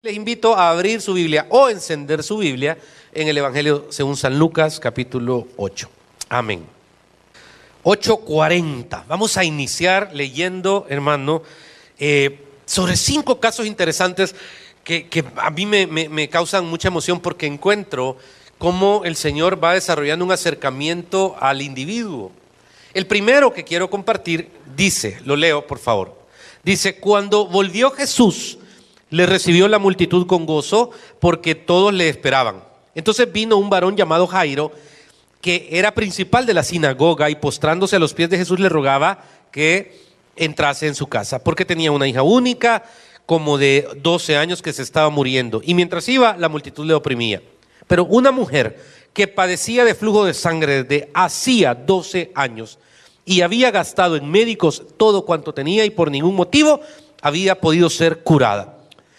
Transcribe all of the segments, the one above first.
Les invito a abrir su Biblia o encender su Biblia en el Evangelio según San Lucas, capítulo 8. Amén. 8:40. Vamos a iniciar leyendo, hermano, sobre 5 casos interesantes que a mí me causan mucha emoción porque encuentro cómo el Señor va desarrollando un acercamiento al individuo. El primero que quiero compartir dice, lo leo por favor, dice: cuando volvió Jesús, le recibió la multitud con gozo porque todos le esperaban. Entonces vino un varón llamado Jairo, que era principal de la sinagoga, y postrándose a los pies de Jesús le rogaba que entrase en su casa, porque tenía una hija única, como de 12 años, que se estaba muriendo. Y mientras iba, la multitud le oprimía. Pero una mujer que padecía de flujo de sangre desde hacía 12 años y había gastado en médicos todo cuanto tenía y por ningún motivo había podido ser curada,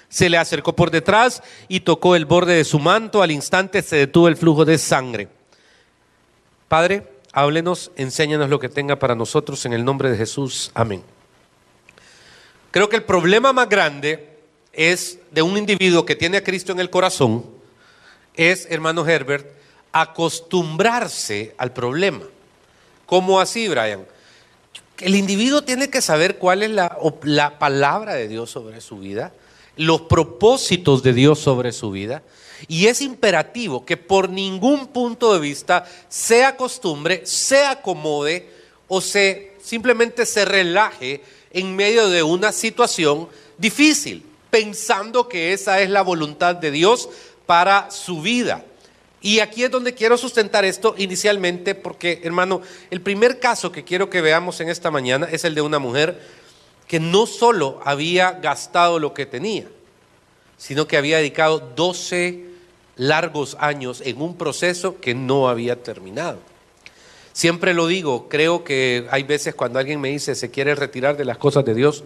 se le acercó por detrás y tocó el borde de su manto. Al instante se detuvo el flujo de sangre. Padre, háblenos, enséñanos lo que tenga para nosotros en el nombre de Jesús. Amén. Creo que el problema más grande es de un individuo que tiene a Cristo en el corazón, es, hermano Herbert, acostumbrarse al problema. ¿Cómo así, Brian? El individuo tiene que saber cuál es la palabra de Dios sobre su vida, los propósitos de Dios sobre su vida, y es imperativo que por ningún punto de vista se acostumbre, se acomode o simplemente se relaje en medio de una situación difícil, pensando que esa es la voluntad de Dios para su vida. Y aquí es donde quiero sustentar esto inicialmente, porque, hermano, el primer caso que quiero que veamos en esta mañana es el de una mujer que no solo había gastado lo que tenía, sino que había dedicado 12 largos años en un proceso que no había terminado. Siempre lo digo, creo que hay veces cuando alguien me dice se quiere retirar de las cosas de Dios,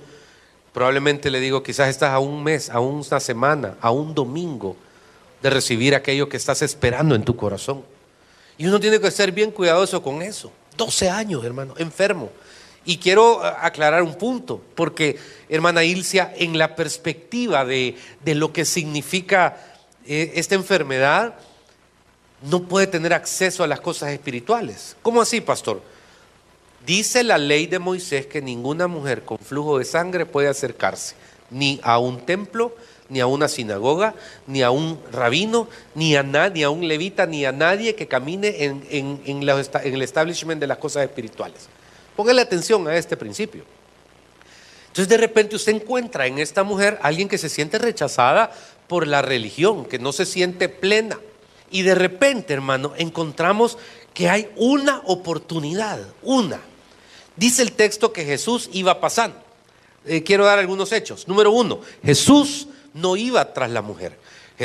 probablemente le digo, quizás estás a un mes, a una semana, a un domingo de recibir aquello que estás esperando en tu corazón. Y uno tiene que ser bien cuidadoso con eso. 12 años, hermano, enfermo. Y quiero aclarar un punto, porque, hermana Ilcia, en la perspectiva de lo que significa esta enfermedad, no puede tener acceso a las cosas espirituales. ¿Cómo así, pastor? Dice la ley de Moisés que ninguna mujer con flujo de sangre puede acercarse ni a un templo, ni a una sinagoga, ni a un rabino, ni a un levita, ni a nadie que camine en el establishment de las cosas espirituales. Póngale atención a este principio. Entonces de repente usted encuentra en esta mujer alguien que se siente rechazada por la religión, que no se siente plena. Y de repente, hermano, encontramos que hay una oportunidad, una. Dice el texto que Jesús iba pasando. Quiero dar algunos hechos. Número 1, Jesús no iba tras la mujer.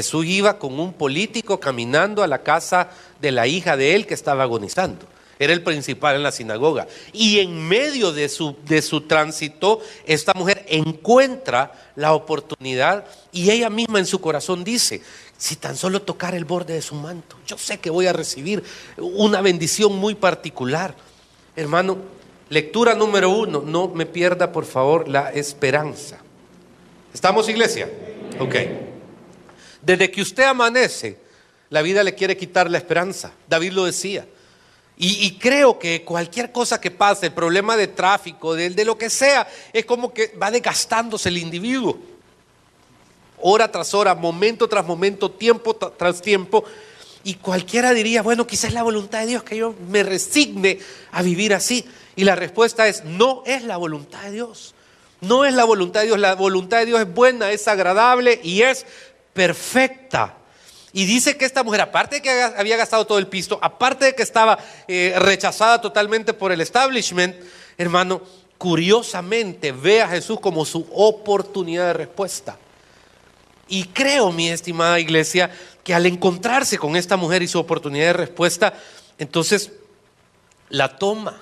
Su iba con un político caminando a la casa de la hija de él que estaba agonizando. Era el principal en la sinagoga. Y en medio de su tránsito, esta mujer encuentra la oportunidad y ella misma en su corazón dice: si tan solo tocar el borde de su manto, yo sé que voy a recibir una bendición muy particular. Hermano, lectura número 1, no me pierda por favor la esperanza. ¿Estamos, iglesia? Ok. Desde que usted amanece, la vida le quiere quitar la esperanza. David lo decía. Y creo que cualquier cosa que pase, el problema de tráfico, de lo que sea, es como que va desgastándose el individuo. Hora tras hora, momento tras momento, tiempo tras tiempo. Y cualquiera diría, bueno, quizás es la voluntad de Dios que yo me resigne a vivir así. Y la respuesta es, no es la voluntad de Dios. No es la voluntad de Dios. La voluntad de Dios es buena, es agradable y es perfecta. Y dice que esta mujer, aparte de que había gastado todo el pisto, aparte de que estaba rechazada totalmente por el establishment, hermano, curiosamente ve a Jesús como su oportunidad de respuesta. Y creo, mi estimada iglesia, que al encontrarse con esta mujer y su oportunidad de respuesta, entonces la toma.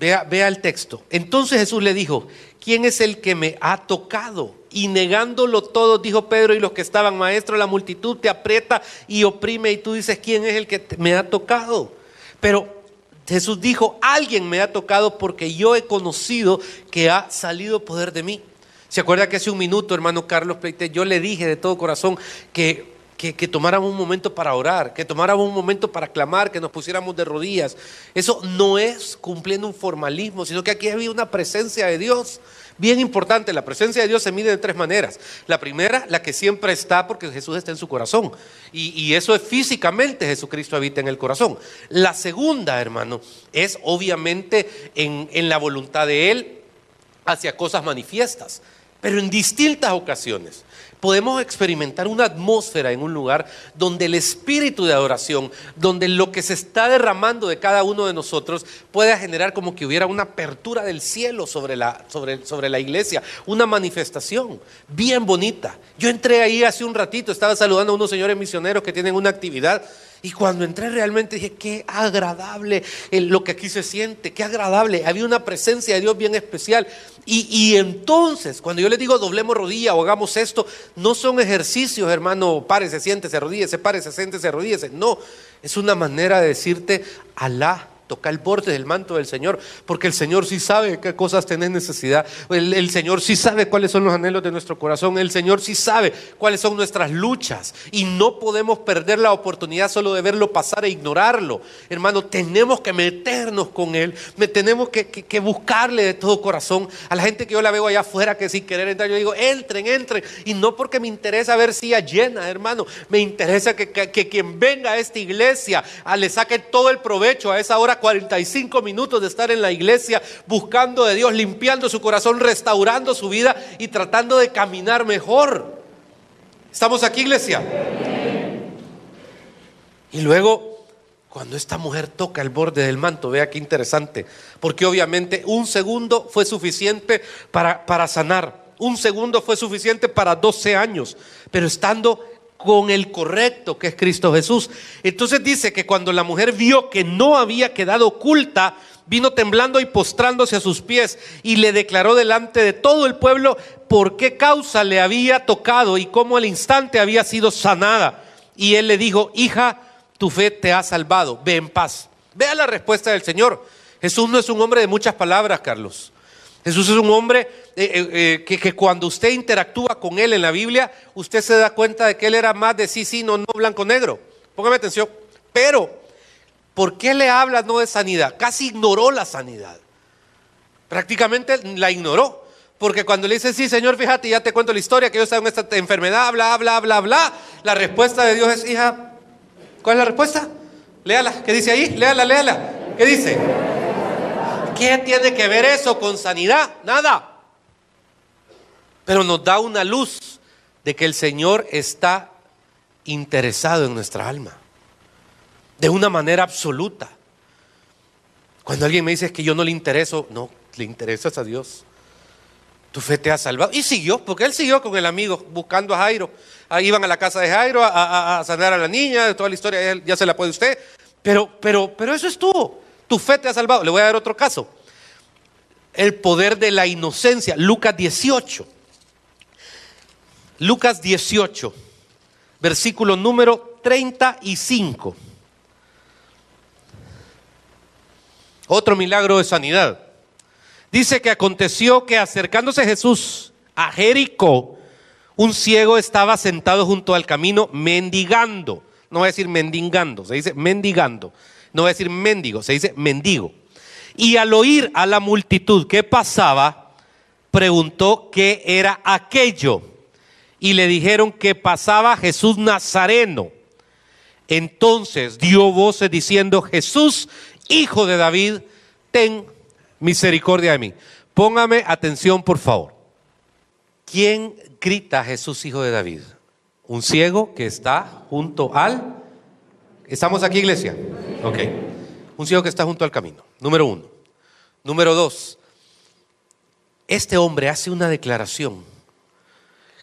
Vea el texto. Entonces Jesús le dijo: ¿quién es el que me ha tocado? Y negándolo todo, dijo Pedro y los que estaban: maestro, la multitud te aprieta y oprime, y tú dices: ¿quién es el que me ha tocado? Pero Jesús dijo: alguien me ha tocado, porque yo he conocido que ha salido poder de mí. ¿Se acuerda que hace un minuto, hermano Carlos Pleite, yo le dije de todo corazón que tomáramos un momento para orar, que tomáramos un momento para clamar, que nos pusiéramos de rodillas? Eso no es cumpliendo un formalismo, sino que aquí había una presencia de Dios bien importante. La presencia de Dios se mide de tres maneras. La primera, la que siempre está, porque Jesús está en su corazón. Y eso es físicamente, Jesucristo habita en el corazón. La segunda, hermano, es obviamente en la voluntad de Él hacia cosas manifiestas, pero en distintas ocasiones. Podemos experimentar una atmósfera en un lugar donde el espíritu de adoración, donde lo que se está derramando de cada uno de nosotros pueda generar como que hubiera una apertura del cielo sobre la iglesia, una manifestación bien bonita. Yo entré ahí hace un ratito, estaba saludando a unos señores misioneros que tienen una actividad. Y cuando entré realmente dije, qué agradable lo que aquí se siente, qué agradable. Había una presencia de Dios bien especial. Y entonces, cuando yo les digo doblemos rodilla o hagamos esto, no son ejercicios, hermano, párese, siéntese, arrodíllese, párese, siéntese, arrodíllese. No, es una manera de decirte, Alá, toca el borde del manto del Señor, porque el Señor sí sabe qué cosas tenés necesidad. El Señor sí sabe cuáles son los anhelos de nuestro corazón. El Señor sí sabe cuáles son nuestras luchas. Y no podemos perder la oportunidad solo de verlo pasar e ignorarlo. Hermano, tenemos que meternos con Él. Tenemos que buscarle de todo corazón. A la gente que yo la veo allá afuera que sin querer entrar, yo digo, entren. Y no porque me interesa ver silla llena, hermano. Me interesa que quien venga a esta iglesia le saque todo el provecho a esa hora 45 minutos de estar en la iglesia, buscando de Dios, limpiando su corazón, restaurando su vida y tratando de caminar mejor. ¿Estamos aquí, iglesia? Y luego, cuando esta mujer toca el borde del manto, vea qué interesante, porque obviamente un segundo fue suficiente para sanar, un segundo fue suficiente para 12 años, pero estando con el correcto, que es Cristo Jesús. Entonces dice que cuando la mujer vio que no había quedado oculta, vino temblando y postrándose a sus pies y le declaró delante de todo el pueblo por qué causa le había tocado y cómo al instante había sido sanada. Y él le dijo, hija, tu fe te ha salvado, ve en paz. Vea la respuesta del Señor. Jesús no es un hombre de muchas palabras, Carlos. Jesús es un hombre que cuando usted interactúa con Él en la Biblia, usted se da cuenta de que Él era más de sí, no, blanco, negro. Póngame atención. Pero, ¿por qué le habla no de sanidad? Casi ignoró la sanidad. Prácticamente la ignoró. Porque cuando le dice, sí, Señor, fíjate, ya te cuento la historia, que yo estaba en esta enfermedad, bla. La respuesta de Dios es, hija, ¿cuál es la respuesta? Léala, ¿qué dice ahí? Léala. ¿Qué dice? ¿Qué tiene que ver eso con sanidad? Nada. Pero nos da una luz de que el Señor está interesado en nuestra alma, de una manera absoluta. Cuando alguien me dice que yo no le intereso, no, le interesas a Dios. Tu fe te ha salvado. Y siguió, porque él siguió con el amigo buscando a Jairo. Ahí iban a la casa de Jairo a sanar a la niña, toda la historia ya se la puede usted. Pero eso estuvo. Tu fe te ha salvado. Le voy a dar otro caso. El poder de la inocencia. Lucas 18. Lucas 18, versículo número 35. Otro milagro de sanidad. Dice que aconteció que acercándose Jesús a Jericó, un ciego estaba sentado junto al camino mendigando. No voy a decir mendigando, se dice mendigando. No voy a decir mendigo, se dice mendigo. Y al oír a la multitud que pasaba, preguntó qué era aquello. Y le dijeron que pasaba Jesús Nazareno. Entonces dio voces diciendo, Jesús, hijo de David, ten misericordia de mí. Póngame atención, por favor. ¿Quién grita Jesús, hijo de David? Un ciego que está junto al... ¿Estamos aquí, iglesia? Ok. Un ciego que está junto al camino. Número 1. Número 2. Este hombre hace una declaración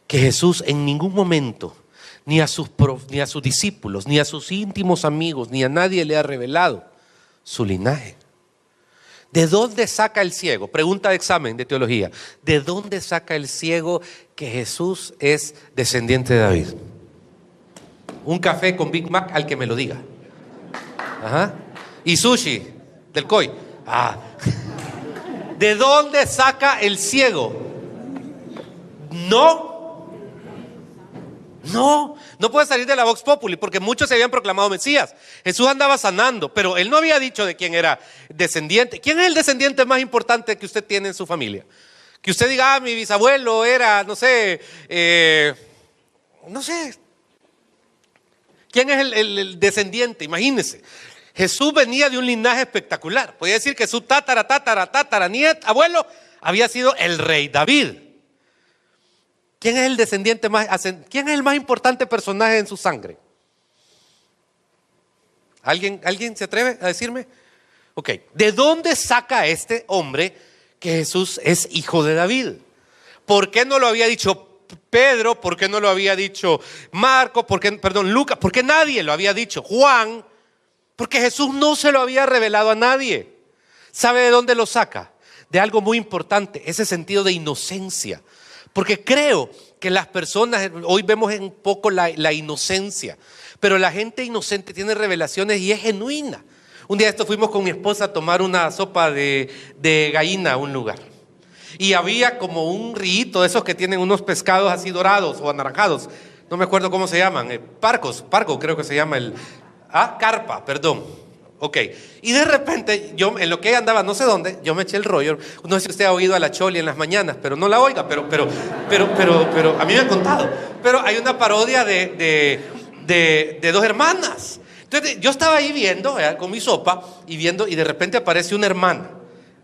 que Jesús en ningún momento, ni a sus discípulos, ni a sus íntimos amigos, ni a nadie le ha revelado su linaje. ¿De dónde saca el ciego? Pregunta de examen de teología. ¿De dónde saca el ciego que Jesús es descendiente de David? Un café con Big Mac al que me lo diga. Ajá. Y sushi del COI. ¿De dónde saca el ciego? No puede salir de la Vox Populi porque muchos se habían proclamado Mesías. Jesús andaba sanando, pero él no había dicho de quién era descendiente. ¿Quién es el descendiente más importante que usted tiene en su familia? Que usted diga, mi bisabuelo era, no sé. ¿Quién es el descendiente? Imagínense. Jesús venía de un linaje espectacular. Podía decir que su tatara, abuelo había sido el rey David. ¿Quién es el descendiente quién es el más importante personaje en su sangre? ¿Alguien se atreve a decirme? Ok, ¿de dónde saca este hombre que Jesús es hijo de David? ¿Por qué no lo había dicho Pedro? ¿Por qué no lo había dicho Marco? Lucas? ¿Por qué nadie lo había dicho? Juan. Porque Jesús no se lo había revelado a nadie. ¿Sabe de dónde lo saca? De algo muy importante, ese sentido de inocencia. Porque creo que las personas, hoy vemos un poco la inocencia, pero la gente inocente tiene revelaciones y es genuina. Un día fuimos con mi esposa a tomar una sopa de gallina a un lugar. Y había como un rillito de esos que tienen unos pescados así dorados o anaranjados. No me acuerdo cómo se llaman. Parco creo que se llama carpa, perdón. Ok, y de repente yo en lo que ella andaba no sé dónde, yo me eché el rollo. No sé si usted ha oído a la Choli en las mañanas, pero no la oiga, pero a mí me han contado. Pero hay una parodia de dos hermanas. Entonces yo estaba ahí viendo con mi sopa y de repente aparece una hermana,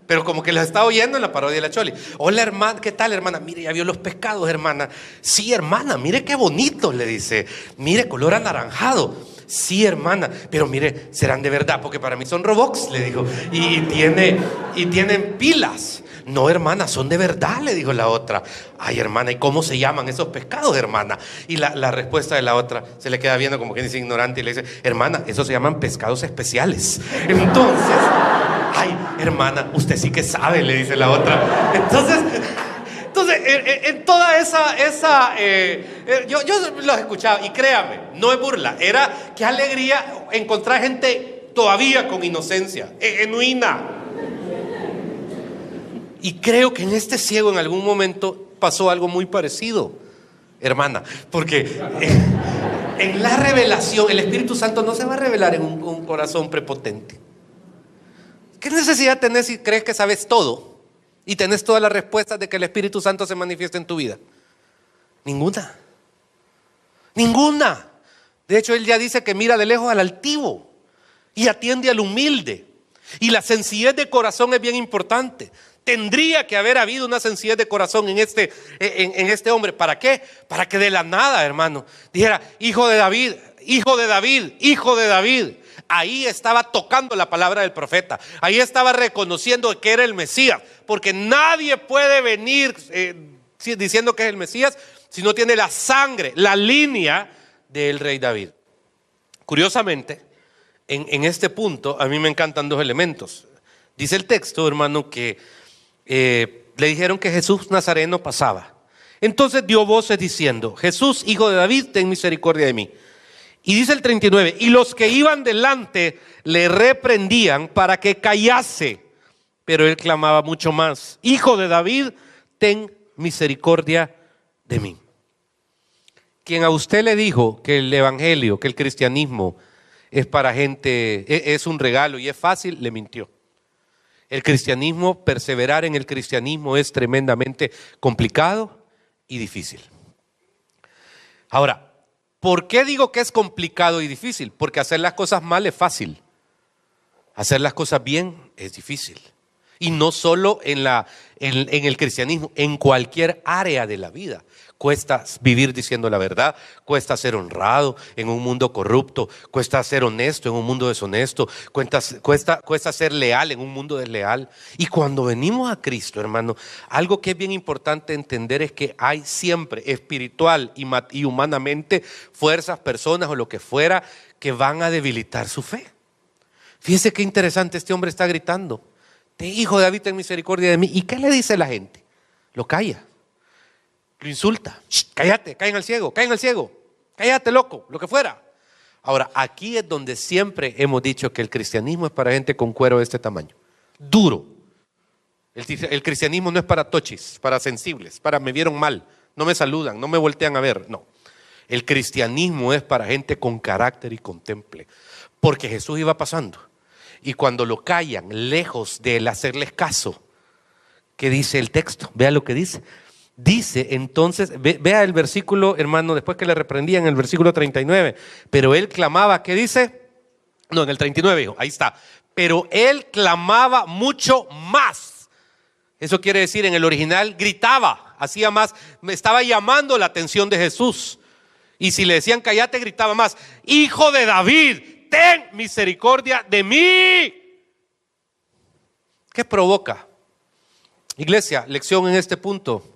pero como que la estaba oyendo en la parodia de la Choli. Hola hermana, ¿qué tal hermana? Mire, ya vio los pescados hermana. Sí hermana, mire qué bonitos, le dice. Mire, color anaranjado. Sí, hermana, pero mire, serán de verdad, porque para mí son Robux, le dijo, y tienen pilas. No, hermana, son de verdad, le dijo la otra. Ay, hermana, ¿y cómo se llaman esos pescados, hermana? Y la respuesta de la otra se le queda viendo como que dice ignorante y le dice, hermana, esos se llaman pescados especiales. Entonces, ay, hermana, usted sí que sabe, le dice la otra. Entonces, en toda yo los escuchaba y créame, no es burla, era qué alegría encontrar gente todavía con inocencia, genuina. Y creo que en este ciego en algún momento pasó algo muy parecido, hermana, porque en la revelación el Espíritu Santo no se va a revelar en un corazón prepotente. ¿Qué necesidad tenés si crees que sabes todo? Y tenés todas las respuestas de que el Espíritu Santo se manifieste en tu vida. Ninguna. De hecho, él ya dice que mira de lejos al altivo y atiende al humilde. Y la sencillez de corazón es bien importante. Tendría que haber habido una sencillez de corazón en este hombre. ¿Para qué? Para que de la nada, hermano, dijera, hijo de David, hijo de David, hijo de David. Ahí estaba tocando la palabra del profeta. Ahí estaba reconociendo que era el Mesías. Porque nadie puede venir diciendo que es el Mesías si no tiene la sangre, la línea del rey David. Curiosamente, en este punto a mí me encantan dos elementos. Dice el texto, hermano, que le dijeron que Jesús Nazareno pasaba. Entonces dio voces diciendo, Jesús, hijo de David, ten misericordia de mí. Y dice el 39, y los que iban delante le reprendían para que callase, pero él clamaba mucho más, Hijo de David, ten misericordia de mí. Quien a usted le dijo que el evangelio, que el cristianismo es para gente, es un regalo y es fácil, le mintió. El cristianismo, perseverar en el cristianismo es tremendamente complicado y difícil. Ahora, ¿por qué digo que es complicado y difícil? Porque hacer las cosas mal es fácil. Hacer las cosas bien es difícil. Y no solo en el cristianismo, en cualquier área de la vida. Cuesta vivir diciendo la verdad, cuesta ser honrado en un mundo corrupto, cuesta ser honesto en un mundo deshonesto, cuesta ser leal en un mundo desleal. Y cuando venimos a Cristo, hermano, algo que es bien importante entender es que hay siempre espiritual y humanamente fuerzas, personas o lo que fuera que van a debilitar su fe. Fíjese qué interesante, este hombre está gritando, Hijo de David, ten misericordia de mí. ¿Y qué le dice la gente? Lo calla. Lo insulta. Cállate, caen al ciego, cállate loco, lo que fuera. Ahora, aquí es donde siempre hemos dicho que el cristianismo es para gente con cuero de este tamaño, duro. El cristianismo no es para tochis, para sensibles, para me vieron mal. no me saludan, no me voltean a ver. No, el cristianismo es para gente con carácter y con temple, porque Jesús iba pasando y cuando lo callan, lejos de él hacerles caso, ¿qué dice el texto? Vea lo que dice. Dice entonces, vea el versículo, hermano, después que le reprendían, en el versículo 39, pero él clamaba, ¿qué dice? No, en el 39 dijo, ahí está, pero él clamaba mucho más. Eso quiere decir, en el original gritaba, hacía más, me estaba llamando la atención de Jesús. Y si le decían cállate, gritaba más, Hijo de David, ten misericordia de mí. ¿Qué provoca? Iglesia, lección en este punto.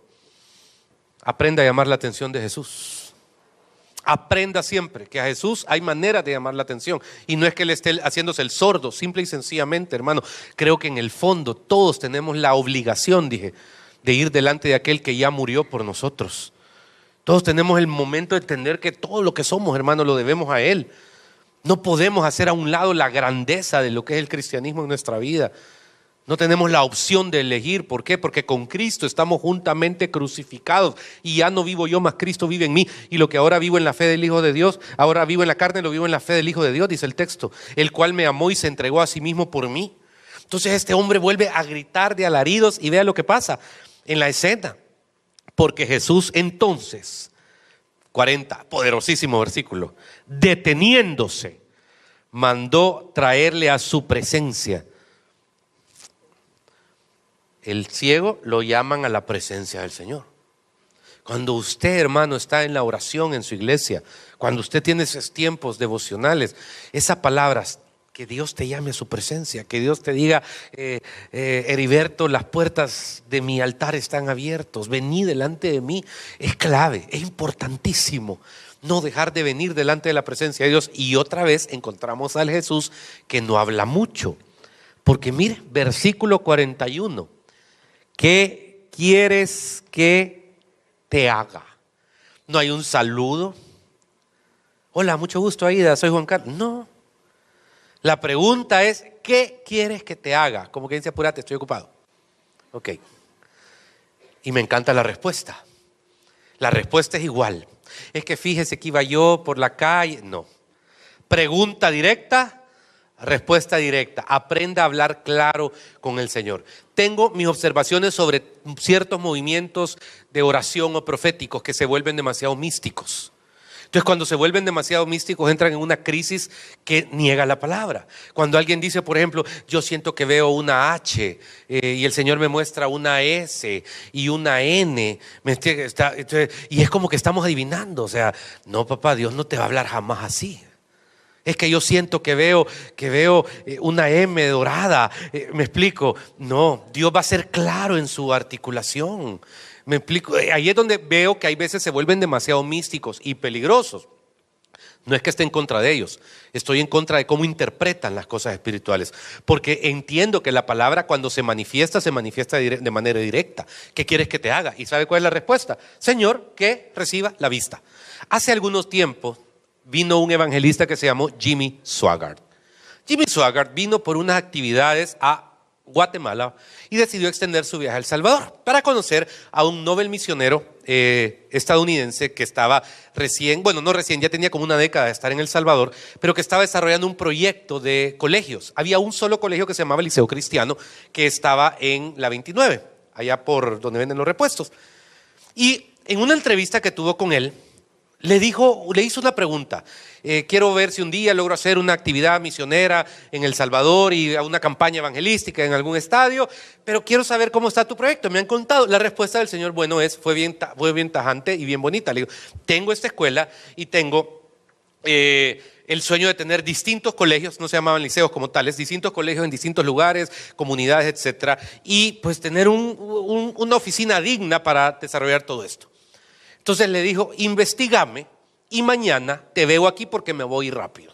Aprenda a llamar la atención de Jesús. Aprenda siempre que a Jesús hay maneras de llamar la atención. Y no es que él esté haciéndose el sordo, simple y sencillamente, hermano. Creo que en el fondo todos tenemos la obligación, de ir delante de aquel que ya murió por nosotros. Todos tenemos el momento de entender que todo lo que somos, hermano, lo debemos a Él. No podemos hacer a un lado la grandeza de lo que es el cristianismo en nuestra vida. No tenemos la opción de elegir. ¿Por qué? Porque con Cristo estamos juntamente crucificados y ya no vivo yo, más Cristo vive en mí. Y lo que ahora vivo en la fe del Hijo de Dios, ahora vivo en la carne, lo vivo en la fe del Hijo de Dios, dice el texto, el cual me amó y se entregó a sí mismo por mí. Entonces este hombre vuelve a gritar de alaridos y vea lo que pasa en la escena. Porque Jesús entonces, 40, poderosísimo versículo, deteniéndose, mandó traerle a su presencia. El ciego lo llaman a la presencia del Señor. Cuando usted, hermano, está en la oración en su iglesia, cuando usted tiene esos tiempos devocionales, esa palabra, que Dios te llame a su presencia, que Dios te diga, Heriberto, las puertas de mi altar están abiertos, vení delante de mí, es clave, es importantísimo. No dejar de venir delante de la presencia de Dios. Y otra vez encontramos al Jesús que no habla mucho. Porque mire, versículo 41. ¿Qué quieres que te haga? No hay un saludo. Hola, mucho gusto, Aida, soy Juan Carlos. No. La pregunta es, ¿qué quieres que te haga? Como que dice, apúrate, estoy ocupado. Ok. Y me encanta la respuesta. La respuesta es igual. Es que fíjese que iba yo por la calle. No. Pregunta directa. Respuesta directa. Aprenda a hablar claro con el Señor. Tengo mis observaciones sobre ciertos movimientos de oración o proféticos que se vuelven demasiado místicos. Entonces, cuando se vuelven demasiado místicos, entran en una crisis que niega la palabra. Cuando alguien dice, por ejemplo, yo siento que veo una H y el Señor me muestra una S y una N, y es como que estamos adivinando. O sea, no, papá, Dios no te va a hablar jamás así. Es que yo siento que veo una M dorada. Me explico. No, Dios va a ser claro en su articulación. Me explico. Ahí es donde veo que hay veces se vuelven demasiado místicos y peligrosos. No es que esté en contra de ellos. Estoy en contra de cómo interpretan las cosas espirituales. Porque entiendo que la palabra cuando se manifiesta de manera directa. ¿Qué quieres que te haga? ¿Y sabe cuál es la respuesta? Señor, que reciba la vista. Hace algunos tiempos vino un evangelista que se llamó Jimmy Swaggart. Jimmy Swaggart vino por unas actividades a Guatemala y decidió extender su viaje a El Salvador para conocer a un Nobel misionero estadounidense que estaba ya tenía como una década de estar en El Salvador, pero que estaba desarrollando un proyecto de colegios. Había un solo colegio que se llamaba Liceo Cristiano, que estaba en la 29, allá por donde venden los repuestos. Y en una entrevista que tuvo con él, le hizo una pregunta. Quiero ver si un día logro hacer una actividad misionera en El Salvador y una campaña evangelística en algún estadio, pero quiero saber cómo está tu proyecto. Me han contado. La respuesta del Señor, fue bien tajante y bien bonita. Le digo, tengo esta escuela y tengo el sueño de tener distintos colegios, no se llamaban liceos como tales, distintos colegios en distintos lugares, comunidades, etcétera, y pues tener una oficina digna para desarrollar todo esto. Entonces le dijo, investígame y mañana te veo aquí porque me voy rápido.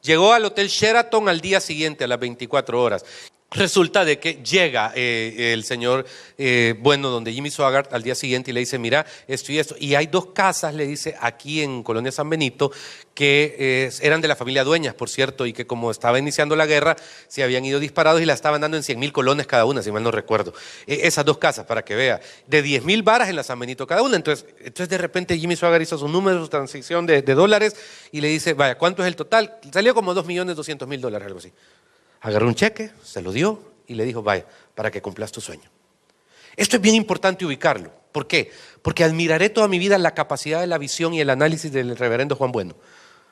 Llegó al Hotel Sheraton al día siguiente a las 24 horas. resulta de que llega el señor, donde Jimmy Swaggart al día siguiente y le dice, mira, esto y esto. Y hay 2 casas, le dice, aquí en Colonia San Benito, que eran de la familia Dueñas, por cierto, y que como estaba iniciando la guerra, se habían ido disparados y la estaban dando en 100,000 colones cada una, si mal no recuerdo. Esas 2 casas, para que vea, de 10,000 varas en la San Benito cada una. Entonces de repente Jimmy Swaggart hizo su número, su transición de dólares, y le dice, vaya, ¿cuánto es el total? Salió como $2,200,000, algo así. Agarró un cheque, se lo dio y le dijo, vaya, para que cumplas tu sueño. Esto es bien importante ubicarlo. ¿Por qué? Porque admiraré toda mi vida la capacidad de la visión y el análisis del reverendo Juan Bueno.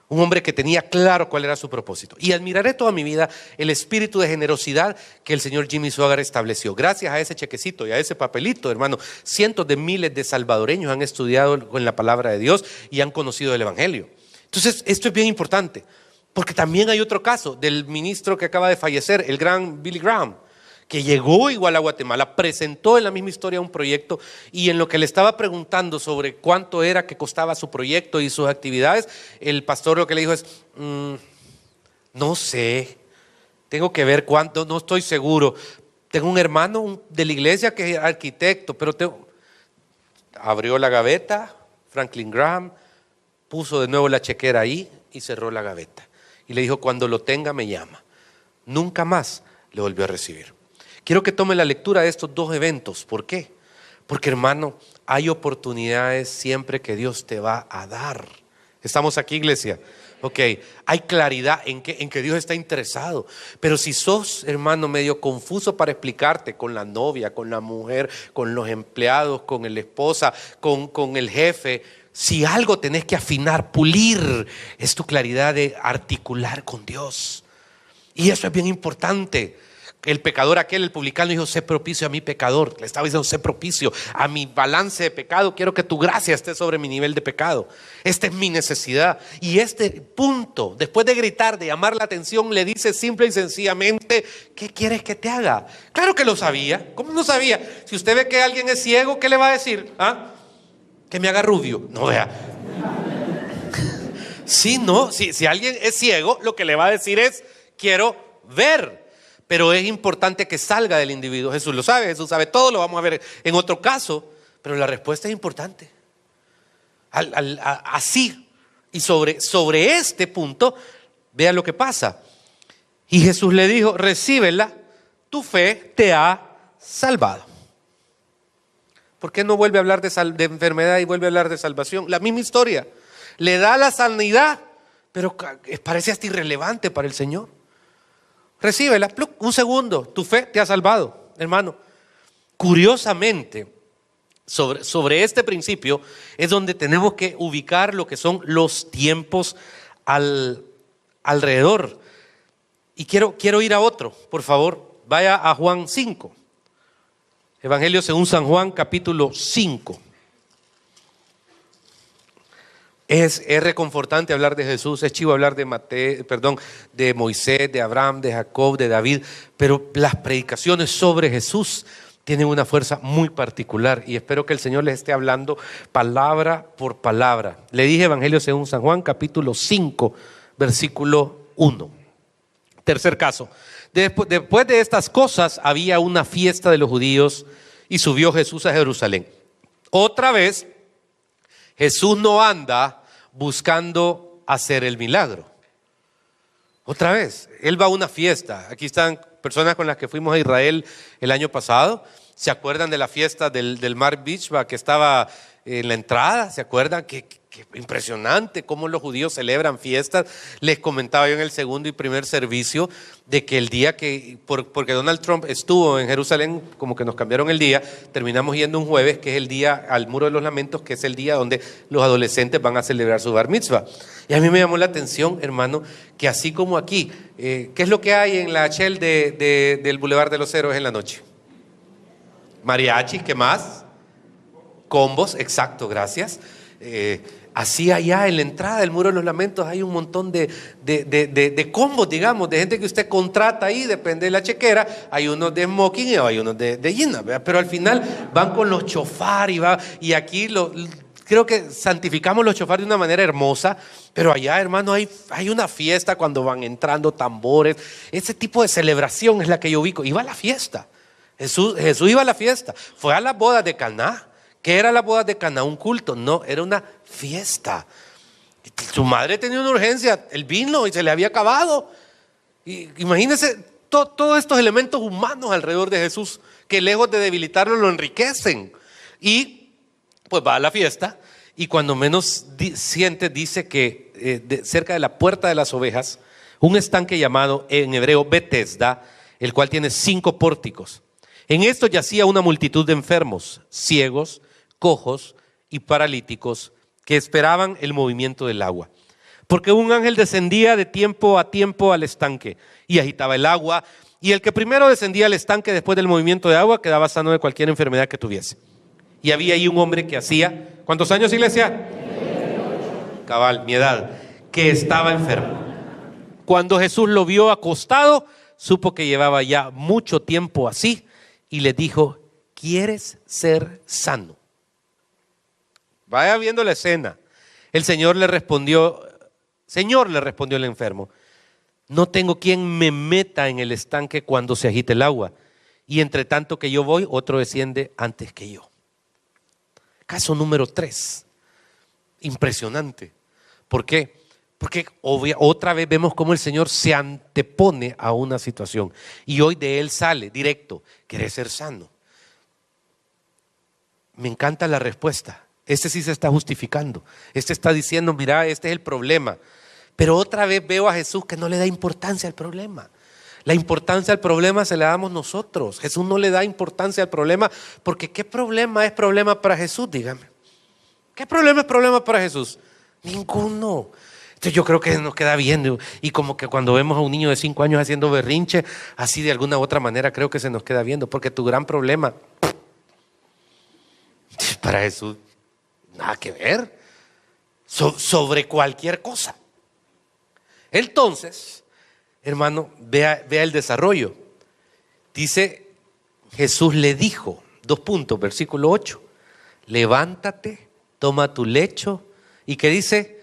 Un hombre que tenía claro cuál era su propósito. Y admiraré toda mi vida el espíritu de generosidad que el señor Jimmy Swaggart estableció. Gracias a ese chequecito y a ese papelito, hermano, cientos de miles de salvadoreños han estudiado con la palabra de Dios y han conocido el evangelio. Entonces, esto es bien importante. Porque también hay otro caso del ministro que acaba de fallecer, el gran Billy Graham, que llegó igual a Guatemala, presentó en la misma historia un proyecto, y en lo que le estaba preguntando sobre cuánto era que costaba su proyecto y sus actividades, el pastor lo que le dijo es, no sé, tengo que ver cuánto, no estoy seguro. Tengo un hermano de la iglesia que es arquitecto, pero abrió la gaveta, Franklin Graham, puso de nuevo la chequera ahí y cerró la gaveta. Y le dijo, cuando lo tenga me llama. Nunca más le volvió a recibir. Quiero que tome la lectura de estos 2 eventos. ¿Por qué? Porque, hermano, hay oportunidades siempre que Dios te va a dar. ¿Estamos aquí, iglesia? Ok, hay claridad en que Dios está interesado. Pero si sos, hermano, medio confuso para explicarte con la novia, con la mujer, con los empleados, con la esposa, con el jefe, si algo tenés que afinar, pulir, es tu claridad de articular con Dios. Y eso es bien importante. El pecador aquel, el publicano, dijo, sé propicio a mi pecador. Le estaba diciendo, sé propicio a mi balance de pecado. Quiero que tu gracia esté sobre mi nivel de pecado. Esta es mi necesidad. Y este punto, después de gritar, de llamar la atención, le dice simple y sencillamente, ¿qué quieres que te haga? Claro que lo sabía. ¿Cómo no sabía? Si usted ve que alguien es ciego, ¿qué le va a decir? Que me haga rubio. No, vea. Sí, no. Si alguien es ciego, lo que le va a decir es, quiero ver. Pero es importante que salga del individuo. Jesús lo sabe, Jesús sabe todo, lo vamos a ver en otro caso. Pero la respuesta es importante. Así. Y sobre este punto, vea lo que pasa. Y Jesús le dijo, recíbela, tu fe te ha salvado. ¿Por qué no vuelve a hablar de enfermedad y vuelve a hablar de salvación? La misma historia. Le da la sanidad, pero parece hasta irrelevante para el Señor. Recíbela, un segundo, tu fe te ha salvado, hermano. Curiosamente, sobre este principio es donde tenemos que ubicar lo que son los tiempos alrededor. Y quiero ir a otro, por favor, vaya a Juan 5. Evangelio según San Juan, capítulo 5. Es reconfortante hablar de Jesús, es chivo hablar de Moisés, de Abraham, de Jacob, de David, pero las predicaciones sobre Jesús tienen una fuerza muy particular y espero que el Señor les esté hablando palabra por palabra. Le dije Evangelio según San Juan, capítulo 5, versículo 1. Tercer caso. Después de estas cosas había una fiesta de los judíos y subió Jesús a Jerusalén. Otra vez, Jesús no anda buscando hacer el milagro. Otra vez, Él va a una fiesta. Aquí están personas con las que fuimos a Israel el año pasado. ¿Se acuerdan de la fiesta del Mar Beach que estaba en la entrada? ¿Se acuerdan? Qué impresionante cómo los judíos celebran fiestas. Les comentaba yo en el segundo y primer servicio de que el día porque Donald Trump estuvo en Jerusalén, como que nos cambiaron el día, terminamos yendo un jueves, que es el día al Muro de los Lamentos, que es el día donde los adolescentes van a celebrar su bar mitzvah. Y a mí me llamó la atención, hermano, que así como aquí, ¿qué es lo que hay en la Shell del Boulevard de los Héroes en la noche? Mariachis, ¿qué más? Combos, exacto, gracias. Así allá en la entrada del Muro de los Lamentos hay un montón de combos, digamos, de gente que usted contrata ahí, depende de la chequera. Hay unos de smoking y hay unos de jeans, ¿verdad? Pero al final van con los chofar y aquí creo que santificamos los shofar de una manera hermosa, pero allá, hermano, hay una fiesta cuando van entrando tambores. Ese tipo de celebración es la que yo ubico. Iba a la fiesta. Jesús iba a la fiesta. Fue a las bodas de Caná. ¿Qué era las bodas de Caná? ¿Un culto? No, era una fiesta. Su madre tenía una urgencia, el vino, y se le había acabado. Y imagínense todos estos elementos humanos alrededor de Jesús, que lejos de debilitarlo lo enriquecen. Y pues va a la fiesta, y cuando menos siente, dice que cerca de la puerta de las ovejas, un estanque llamado en hebreo Betesda, el cual tiene 5 pórticos. En esto yacía una multitud de enfermos, ciegos, cojos y paralíticos, que esperaban el movimiento del agua. Porque un ángel descendía de tiempo a tiempo al estanque y agitaba el agua, y el que primero descendía al estanque después del movimiento de agua quedaba sano de cualquier enfermedad que tuviese. Y había ahí un hombre que hacía, ¿cuántos años, iglesia? Cabal, mi edad, que estaba enfermo. Cuando Jesús lo vio acostado, supo que llevaba ya mucho tiempo así, y le dijo: ¿quieres ser sano? Vaya viendo la escena. El Señor le respondió el enfermo: no tengo quien me meta en el estanque cuando se agite el agua, y entre tanto que yo voy, otro desciende antes que yo. Caso número 3. Impresionante. ¿Por qué? Porque otra vez vemos cómo el Señor se antepone a una situación, y hoy de él sale directo: ¿quieres ser sano? Me encanta la respuesta. Este sí se está justificando. Este está diciendo: mira, este es el problema. Pero otra vez veo a Jesús que no le da importancia al problema. La importancia al problema se la damos nosotros. Jesús no le da importancia al problema, porque ¿qué problema es problema para Jesús? Dígame. ¿Qué problema es problema para Jesús? Ninguno. Entonces yo creo que nos queda bien. Y como que cuando vemos a un niño de 5 años haciendo berrinche, así de alguna u otra manera creo que se nos queda viendo. Porque tu gran problema, para Jesús, nada que ver. Sobre cualquier cosa. Entonces, hermano, vea el desarrollo. Dice: Jesús le dijo, versículo 8, levántate, toma tu lecho, y ¿qué dice?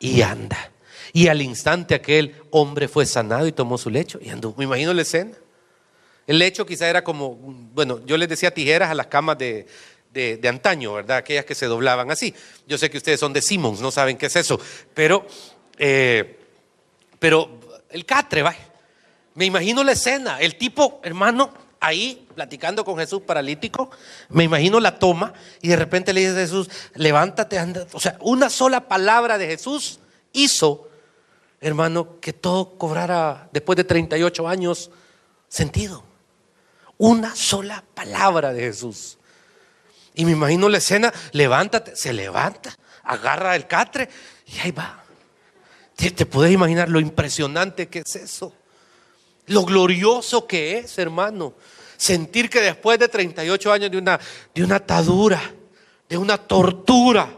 Y anda. Y al instante aquel hombre fue sanado y tomó su lecho y andó. Me imagino la escena. El lecho quizá era como, bueno, yo les decía tijeras a las camas de antaño, ¿verdad? Aquellas que se doblaban así. Yo sé que ustedes son de Simmons, no saben qué es eso, pero el catre, vaya. Me imagino la escena, el tipo, hermano, ahí platicando con Jesús paralítico. Me imagino la toma, y de repente le dice a Jesús: levántate, anda. O sea, una sola palabra de Jesús hizo, hermano, que todo cobrara, después de 38 años, sentido. Una sola palabra de Jesús. Y me imagino la escena: levántate, se levanta, agarra el catre y ahí va. ¿Te puedes imaginar lo impresionante que es eso? Lo glorioso que es, hermano. Sentir que después de 38 años de una atadura, de una tortura,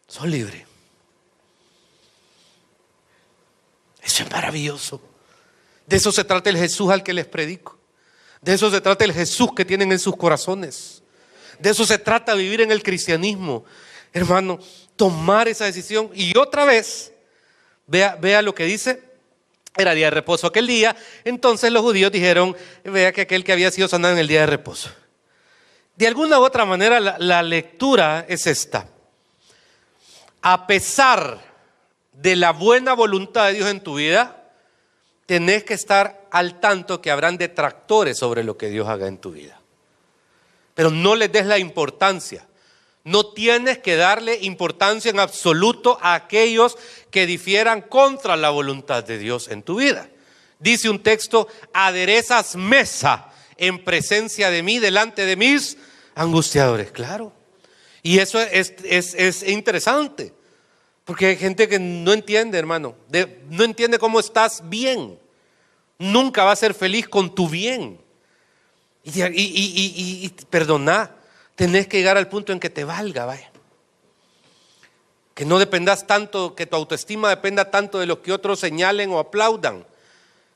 soy libre. Eso es maravilloso. De eso se trata el Jesús al que les predico. De eso se trata el Jesús que tienen en sus corazones. De eso se trata vivir en el cristianismo. Hermano, tomar esa decisión. Y otra vez, vea lo que dice. Era día de reposo aquel día. Entonces los judíos dijeron: vea que aquel que había sido sanado en el día de reposo. De alguna u otra manera la lectura es esta: a pesar de la buena voluntad de Dios en tu vida, tenés que estar al tanto que habrán detractores sobre lo que Dios haga en tu vida. Pero no les des la importancia. No tienes que darle importancia en absoluto a aquellos que difieran contra la voluntad de Dios en tu vida. Dice un texto: aderezas mesa en presencia de mí, delante de mis angustiadores. Claro. Y eso es interesante, porque hay gente que no entiende, hermano. No entiende cómo estás bien. Nunca va a ser feliz con tu bien. Y perdoná. Tenés que llegar al punto en que te valga, vaya. Que no dependas tanto, que tu autoestima dependa tanto de lo que otros señalen o aplaudan,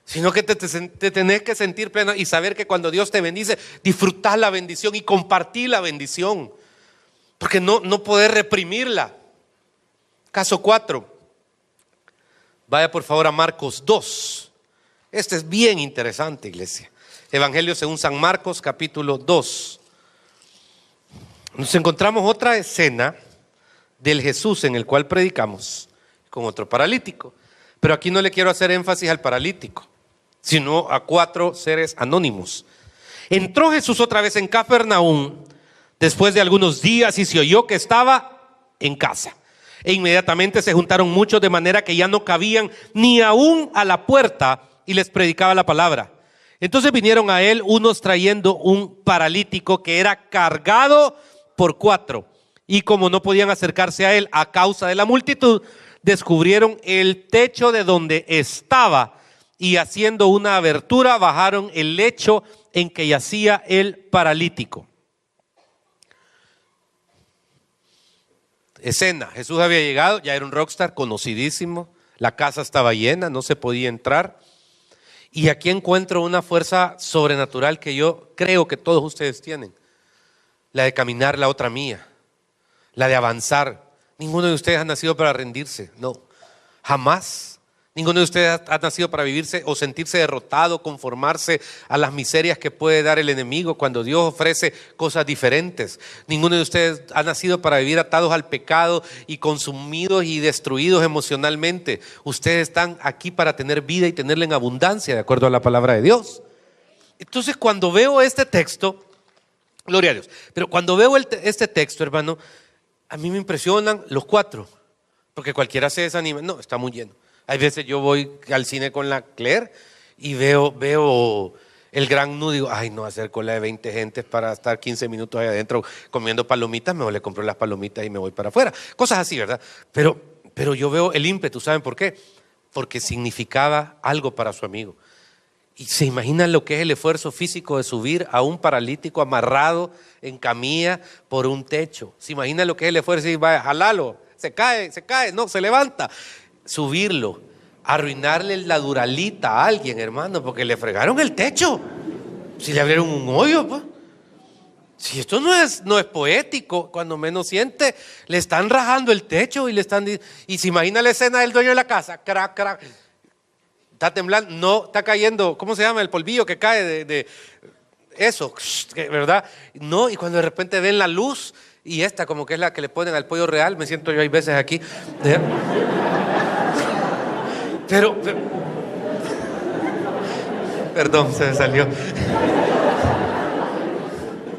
sino que te tenés que sentir pleno y saber que cuando Dios te bendice, disfrutás la bendición y compartís la bendición. Porque no poder reprimirla. Caso 4. Vaya por favor a Marcos 2. Este es bien interesante, iglesia. Evangelio según San Marcos, capítulo 2. Nos encontramos otra escena del Jesús en el cual predicamos con otro paralítico. Pero aquí no le quiero hacer énfasis al paralítico, sino a 4 seres anónimos. Entró Jesús otra vez en Capernaum después de algunos días y se oyó que estaba en casa. E inmediatamente se juntaron muchos de manera que ya no cabían ni aún a la puerta y les predicaba la palabra. Entonces vinieron a él unos trayendo un paralítico que era cargado por 4. Y como no podían acercarse a él a causa de la multitud, descubrieron el techo de donde estaba y haciendo una abertura bajaron el lecho en que yacía el paralítico. Escena: Jesús había llegado, ya era un rockstar conocidísimo, la casa estaba llena, no se podía entrar. Y aquí encuentro una fuerza sobrenatural que yo creo que todos ustedes tienen: la de caminar la otra mía, la de avanzar. Ninguno de ustedes ha nacido para rendirse, no, jamás. Ninguno de ustedes ha nacido para vivirse o sentirse derrotado, conformarse a las miserias que puede dar el enemigo cuando Dios ofrece cosas diferentes. Ninguno de ustedes ha nacido para vivir atados al pecado y consumidos y destruidos emocionalmente. Ustedes están aquí para tener vida y tenerla en abundancia, de acuerdo a la palabra de Dios. Entonces, cuando veo este texto, gloria a Dios, pero cuando veo este texto, hermano, a mí me impresionan los 4, porque cualquiera se desanima. No, está muy lleno. Hay veces yo voy al cine con la Claire y veo el gran nudo y digo, ay, no hacer cola de 20 gentes para estar 15 minutos ahí adentro comiendo palomitas, mejor le compro las palomitas y me voy para afuera. Cosas así, ¿verdad? Pero yo veo el ímpetu, ¿saben por qué? Porque significaba algo para su amigo. Y se imaginan lo que es el esfuerzo físico de subir a un paralítico amarrado en camilla por un techo. Se imaginan lo que es el esfuerzo y vaya, jalalo, se cae, no, se levanta. Subirlo, arruinarle la duralita a alguien, hermano, porque le fregaron el techo. Si le abrieron un hoyo, pues. Si esto no es poético, cuando menos siente, le están rajando el techo y se imagina la escena del dueño de la casa, crac, crac. Está temblando, no, está cayendo, ¿cómo se llama? El polvillo que cae de eso, ¿verdad? No, y cuando de repente ven la luz, y esta como que es la que le ponen al pollo real, me siento yo hay veces aquí. Pero perdón, se me salió.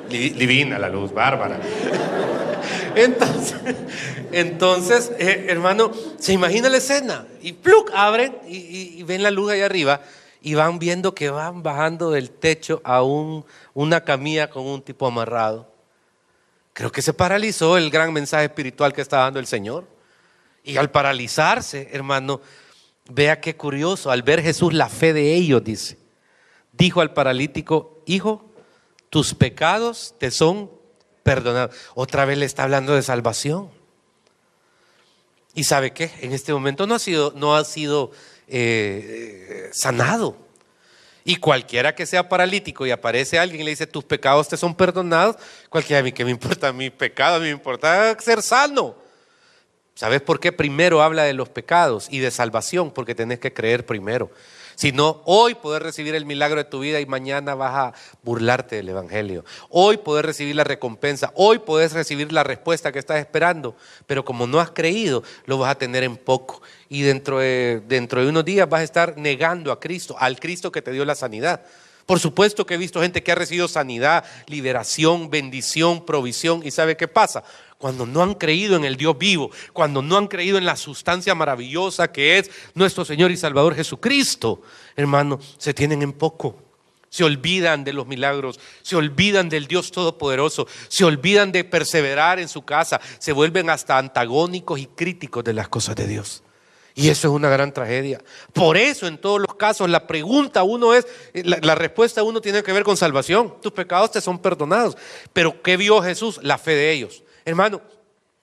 Divina la luz, bárbara. Entonces, hermano, se imagina la escena y ¡pluc! Abren y ven la luz ahí arriba y van viendo que van bajando del techo a una camilla con un tipo amarrado. Creo que se paralizó el gran mensaje espiritual que está dando el Señor. Y al paralizarse, hermano, vea qué curioso, al ver Jesús la fe de ellos, dijo al paralítico, hijo, tus pecados te son perdonados. Otra vez le está hablando de salvación. ¿Y sabe qué? En este momento no ha sido sanado. Y cualquiera que sea paralítico y aparece alguien y le dice, tus pecados te son perdonados, cualquiera, a mí qué me importa mis pecados, a mí me importa ser sano. ¿Sabes por qué? Primero habla de los pecados y de salvación, porque tenés que creer primero. Si no, hoy podés recibir el milagro de tu vida y mañana vas a burlarte del evangelio. Hoy podés recibir la recompensa, hoy podés recibir la respuesta que estás esperando, pero como no has creído, lo vas a tener en poco. Y dentro de unos días vas a estar negando a Cristo, al Cristo que te dio la sanidad. Por supuesto que he visto gente que ha recibido sanidad, liberación, bendición, provisión. ¿Y sabe qué pasa? Cuando no han creído en el Dios vivo, cuando no han creído en la sustancia maravillosa que es nuestro Señor y Salvador Jesucristo, hermano, se tienen en poco. Se olvidan de los milagros, se olvidan del Dios Todopoderoso, se olvidan de perseverar en su casa, se vuelven hasta antagónicos y críticos de las cosas de Dios. Y eso es una gran tragedia. Por eso en todos los casos la pregunta uno es, la respuesta uno tiene que ver con salvación. Tus pecados te son perdonados. Pero ¿qué vio Jesús? La fe de ellos. Hermano,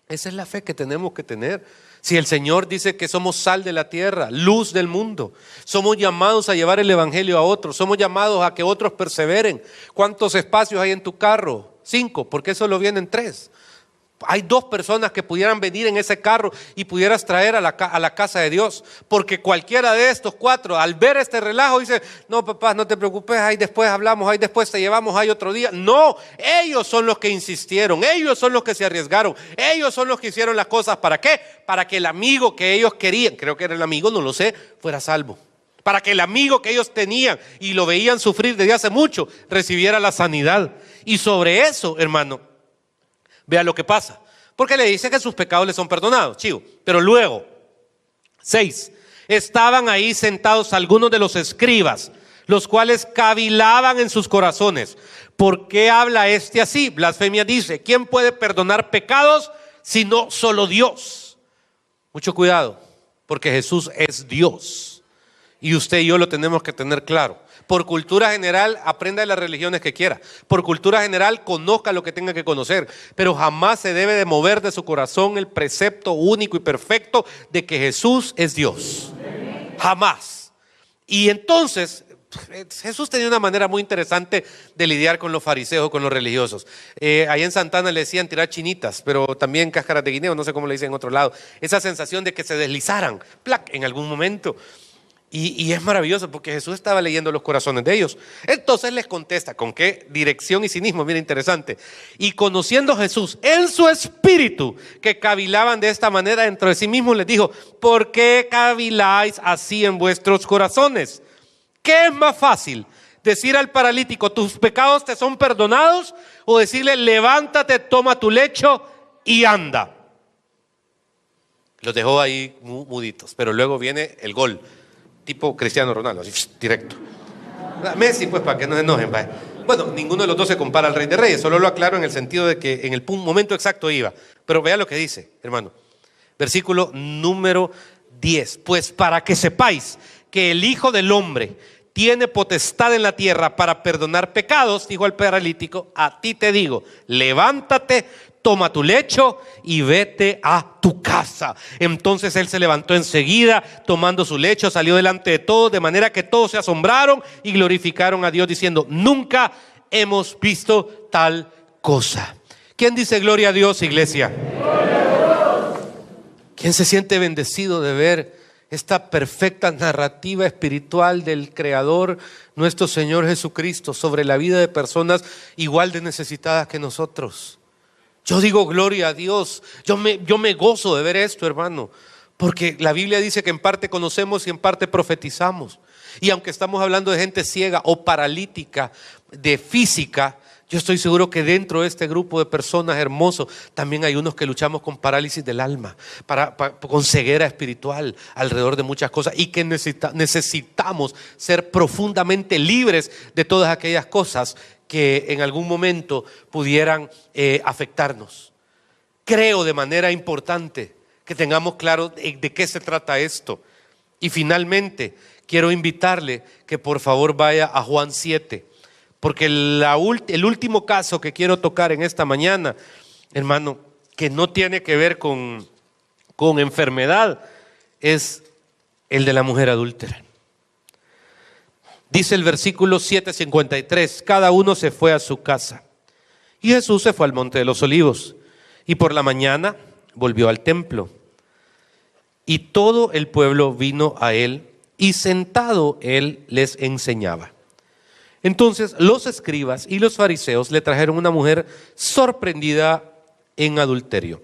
esa es la fe que tenemos que tener. Si el Señor dice que somos sal de la tierra, luz del mundo, somos llamados a llevar el evangelio a otros, somos llamados a que otros perseveren. ¿Cuántos espacios hay en tu carro? 5, ¿por qué solo vienen 3? hay 2 personas que pudieran venir en ese carro y pudieras traer a la casa de Dios. Porque cualquiera de estos 4, al ver este relajo, dice: no, papá, no te preocupes, ahí después hablamos, ahí después te llevamos, ahí otro día. No, ellos son los que insistieron, ellos son los que se arriesgaron, ellos son los que hicieron las cosas. ¿Para qué? Para que el amigo que ellos querían, creo que era el amigo, no lo sé, fuera salvo. Para que el amigo que ellos tenían y lo veían sufrir desde hace mucho, recibiera la sanidad. Y sobre eso, hermano, vea lo que pasa, porque le dice que sus pecados le son perdonados, chivo. Pero luego, 6, estaban ahí sentados algunos de los escribas, los cuales cavilaban en sus corazones: ¿por qué habla este así? Blasfemia dice. ¿Quién puede perdonar pecados sino solo Dios? Mucho cuidado, porque Jesús es Dios y usted y yo lo tenemos que tener claro. Por cultura general, aprenda de las religiones que quiera. Por cultura general, conozca lo que tenga que conocer. Pero jamás se debe de mover de su corazón el precepto único y perfecto de que Jesús es Dios. Jamás. Y entonces, Jesús tenía una manera muy interesante de lidiar con los fariseos, con los religiosos. Allá en Santana le decían tirar chinitas, pero también cáscaras de guineo, no sé cómo le dicen en otro lado. Esa sensación de que se deslizaran, ¡plac!, en algún momento. Y es maravilloso porque Jesús estaba leyendo los corazones de ellos. Entonces les contesta, ¿con qué dirección y cinismo? Mira, interesante. Y conociendo Jesús en su espíritu que cavilaban de esta manera dentro de sí mismos, les dijo: ¿por qué caviláis así en vuestros corazones? ¿Qué es más fácil? ¿Decir al paralítico: tus pecados te son perdonados? ¿O decirle: levántate, toma tu lecho y anda? Los dejó ahí muditos, pero luego viene el gol. Tipo Cristiano Ronaldo, así, directo. Messi, pues, para que no se enojen. Vaya. Bueno, ninguno de los dos se compara al Rey de Reyes, solo lo aclaro en el sentido de que en el momento exacto iba. Pero vea lo que dice, hermano. Versículo número 10. Pues para que sepáis que el Hijo del Hombre tiene potestad en la tierra para perdonar pecados, dijo al paralítico: a ti te digo, levántate, toma tu lecho y vete a tu casa. Entonces él se levantó enseguida, tomando su lecho, salió delante de todos, de manera que todos se asombraron y glorificaron a Dios, diciendo: nunca hemos visto tal cosa. ¿Quién dice gloria a Dios, iglesia? Gloria a Dios. ¿Quién se siente bendecido de ver esta perfecta narrativa espiritual del Creador, nuestro Señor Jesucristo, sobre la vida de personas igual de necesitadas que nosotros? Yo digo gloria a Dios. Yo me gozo de ver esto, hermano, porque la Biblia dice que en parte conocemos y en parte profetizamos. Y aunque estamos hablando de gente ciega o paralítica de física, yo estoy seguro que dentro de este grupo de personas hermosos también hay unos que luchamos con parálisis del alma, con ceguera espiritual alrededor de muchas cosas, y que necesitamos ser profundamente libres de todas aquellas cosas que en algún momento pudieran afectarnos. Creo de manera importante que tengamos claro de qué se trata esto. Y finalmente quiero invitarle que por favor vaya a Juan 7, porque el último caso que quiero tocar en esta mañana, hermano, que no tiene que ver con enfermedad, es el de la mujer adúltera. Dice el versículo 7:53, cada uno se fue a su casa. Y Jesús se fue al monte de los olivos, y por la mañana volvió al templo. Y todo el pueblo vino a él, y sentado él les enseñaba. Entonces los escribas y los fariseos le trajeron una mujer sorprendida en adulterio.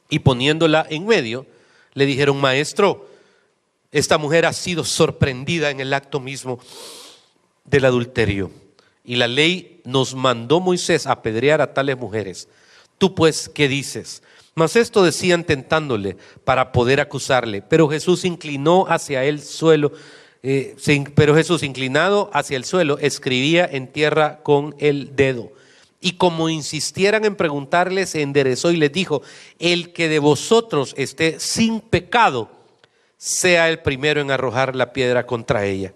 Y poniéndola en medio, le dijeron: maestro, esta mujer ha sido sorprendida en el acto mismo del adulterio. Y la ley nos mandó Moisés a apedrear a tales mujeres. Tú pues, ¿qué dices? Mas esto decían tentándole para poder acusarle. Pero Jesús inclinado hacia el suelo, escribía en tierra con el dedo. Y como insistieran en preguntarle, se enderezó y les dijo: el que de vosotros esté sin pecado, sea el primero en arrojar la piedra contra ella.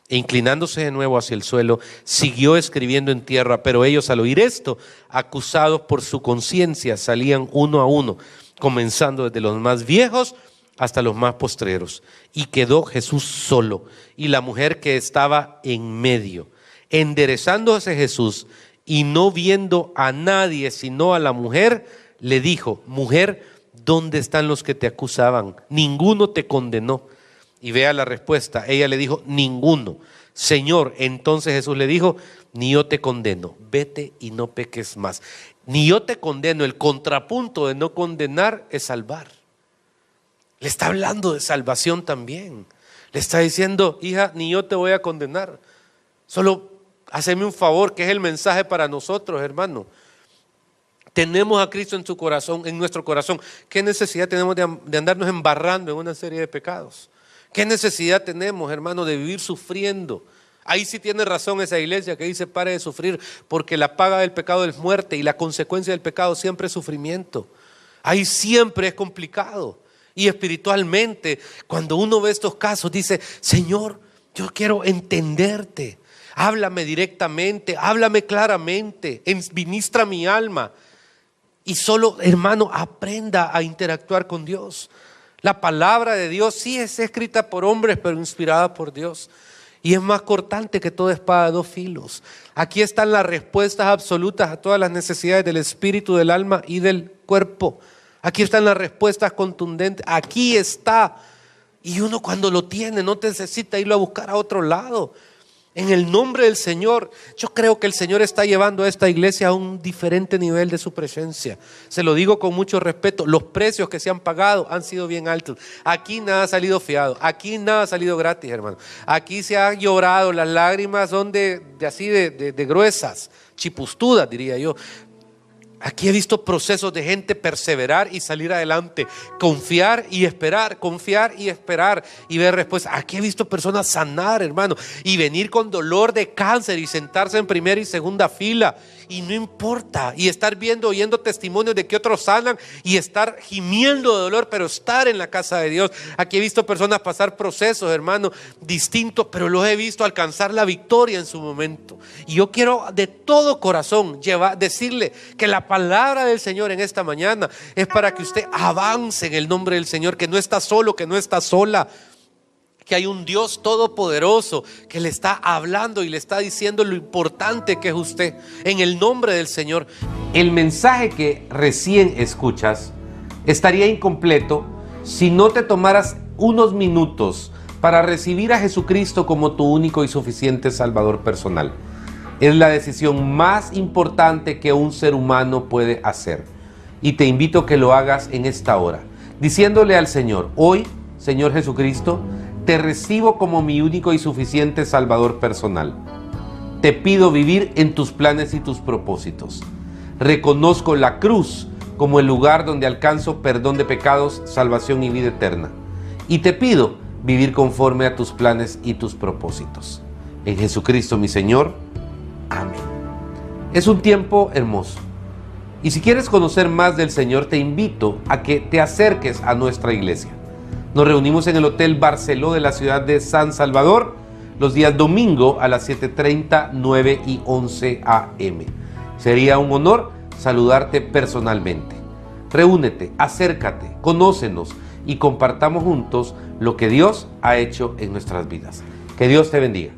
E inclinándose de nuevo hacia el suelo, siguió escribiendo en tierra. Pero ellos, al oír esto, acusados por su conciencia, salían uno a uno, comenzando desde los más viejos hasta los más postreros. Y quedó Jesús solo, y la mujer que estaba en medio. Enderezándose Jesús, y no viendo a nadie sino a la mujer, le dijo: mujer, ¿dónde están los que te acusaban? Ninguno te condenó. Y vea la respuesta. Ella le dijo: ninguno. Señor, entonces Jesús le dijo: ni yo te condeno, vete y no peques más. Ni yo te condeno, el contrapunto de no condenar es salvar. Le está hablando de salvación también. Le está diciendo: hija, ni yo te voy a condenar. Solo haceme un favor, que es el mensaje para nosotros, hermano. Tenemos a Cristo en tu corazón, en nuestro corazón. ¿Qué necesidad tenemos de andarnos embarrando en una serie de pecados? ¿Qué necesidad tenemos, hermano, de vivir sufriendo? Ahí sí tiene razón esa iglesia que dice: pare de sufrir, porque la paga del pecado es muerte y la consecuencia del pecado siempre es sufrimiento. Ahí siempre es complicado. Y espiritualmente, cuando uno ve estos casos, dice: Señor, yo quiero entenderte. Háblame directamente, háblame claramente, ministra mi alma. Y solo, hermano, aprenda a interactuar con Dios. La palabra de Dios sí es escrita por hombres, pero inspirada por Dios. Y es más cortante que toda espada de dos filos. Aquí están las respuestas absolutas a todas las necesidades del espíritu, del alma y del cuerpo. Aquí están las respuestas contundentes. Aquí está. Y uno, cuando lo tiene, no necesita irlo a buscar a otro lado. En el nombre del Señor, yo creo que el Señor está llevando a esta iglesia a un diferente nivel de su presencia. Se lo digo con mucho respeto, los precios que se han pagado han sido bien altos. Aquí nada ha salido fiado, aquí nada ha salido gratis, hermano. Aquí se ha llorado, las lágrimas son de gruesas, chipustudas, diría yo. Aquí he visto procesos de gente perseverar y salir adelante, confiar y esperar y ver respuestas. Aquí he visto personas sanar, hermano, y venir con dolor de cáncer y sentarse en primera y segunda fila, y no importa, y estar oyendo testimonios de que otros sanan y estar gimiendo de dolor, pero estar en la casa de Dios. Aquí he visto personas pasar procesos, hermano, distintos, pero los he visto alcanzar la victoria en su momento. Y yo quiero de todo corazón decirle que la palabra del Señor en esta mañana es para que usted avance en el nombre del Señor, que no está solo, que no está sola, que hay un Dios todopoderoso que le está hablando y le está diciendo lo importante que es usted, en el nombre del Señor. El mensaje que recién escuchas estaría incompleto si no te tomaras unos minutos para recibir a Jesucristo como tu único y suficiente Salvador personal. Es la decisión más importante que un ser humano puede hacer. Y te invito a que lo hagas en esta hora, diciéndole al Señor: hoy, Señor Jesucristo, te recibo como mi único y suficiente Salvador personal. Te pido vivir en tus planes y tus propósitos. Reconozco la cruz como el lugar donde alcanzo perdón de pecados, salvación y vida eterna. Y te pido vivir conforme a tus planes y tus propósitos. En Jesucristo mi Señor. Amén. Es un tiempo hermoso. Y si quieres conocer más del Señor, te invito a que te acerques a nuestra iglesia. Nos reunimos en el Hotel Barceló de la ciudad de San Salvador los días domingo a las 7:30, 9 y 11 a.m. Sería un honor saludarte personalmente. Reúnete, acércate, conócenos y compartamos juntos lo que Dios ha hecho en nuestras vidas. Que Dios te bendiga.